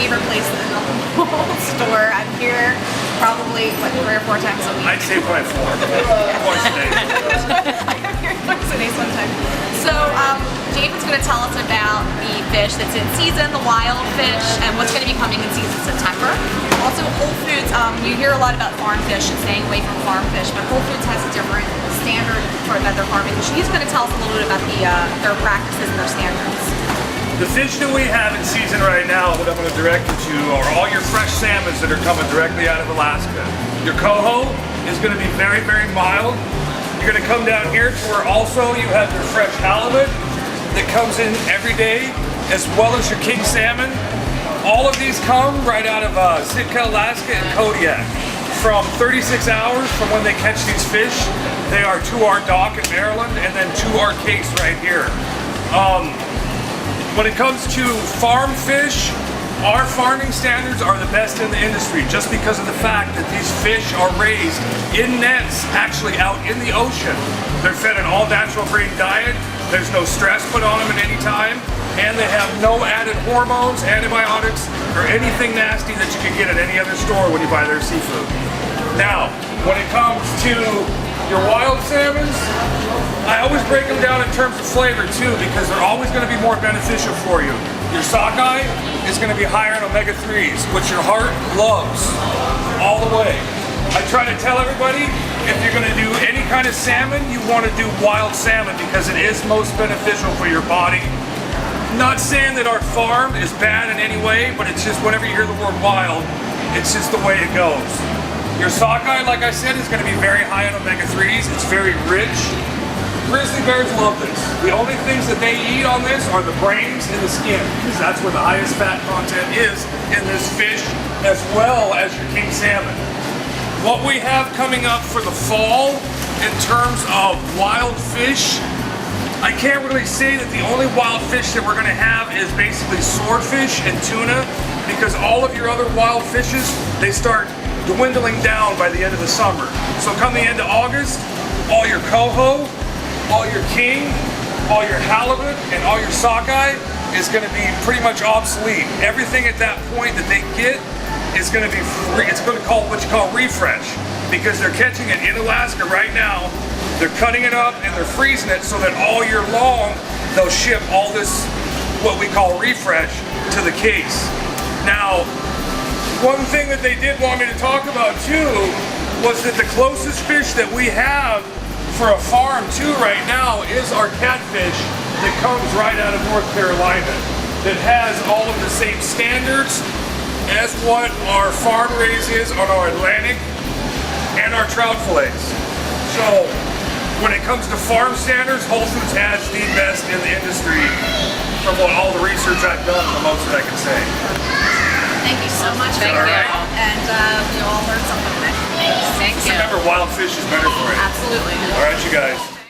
favorite place in the whole store. I'm here probably, what, 3 or 4 times a week. I'd say probably 4. Once a day. I'm here twice a day sometimes. So, David's going to tell us about the fish that's in season, the wild fish, and what's going to be coming in season September. Also, Whole Foods, you hear a lot about farm fish and staying away from farm fish, but Whole Foods has a different standard that they're farming fish. He's going to tell us a little bit about their practices and their standards. The fish that we have in season right now that I'm going to direct you to are all your fresh salmons that are coming directly out of Alaska. Your coho is going to be very, very mild. You're going to come down here to where also you have your fresh halibut that comes in every day, as well as your king salmon. All of these come right out of Sitka, Alaska and Kodiak. From 36 hours from when they catch these fish, they are to our dock in Maryland and then to our case right here. When it comes to farm fish, our farming standards are the best in the industry just because of the fact that these fish are raised in nets, actually out in the ocean. They're fed an all natural breed diet. There's no stress put on them at any time, and they have no added hormones, antibiotics, or anything nasty that you can get at any other store when you buy their seafood. Now, when it comes to your wild salmons, I always break them down in terms of flavor too, because they're always going to be more beneficial for you. Your sockeye is going to be higher in omega-3s, which your heart loves all the way. I try to tell everybody, if you're going to do any kind of salmon, you want to do wild salmon because it is most beneficial for your body. Not saying that our farm is bad in any way, but it's just whenever you hear the word wild, it's just the way it goes. Your sockeye, like I said, is going to be very high in omega-3s. It's very rich. Grizzly bears love this. The only things that they eat on this are the brains and the skin, because that's where the highest fat content is in this fish, as well as your king salmon. What we have coming up for the fall in terms of wild fish, I can't really say that the only wild fish that we're going to have is basically swordfish and tuna, because all of your other wild fishes, they start dwindling down by the end of the summer. So come the end of August, all your coho, all your king, all your halibut, and all your sockeye is going to be pretty much obsolete. Everything at that point that they get is going to be free. It's going to call what you call refresh, because they're catching it in Alaska right now. They're cutting it up and they're freezing it so that all year long they'll ship all this what we call refresh to the case. Now, one thing that they did want me to talk about too was that the closest fish that we have for a farm too right now is our catfish that comes right out of North Carolina, that has all of the same standards as what our farm raise is on our Atlantic and our trout fillets. So when it comes to farm standards, Whole Foods has the best in the industry from all the research I've done, the most that I can say. Thank you so much. Thank you. And we all learned something today. Thank Just you. remember, wild fish is better for you. Absolutely. All right, you guys.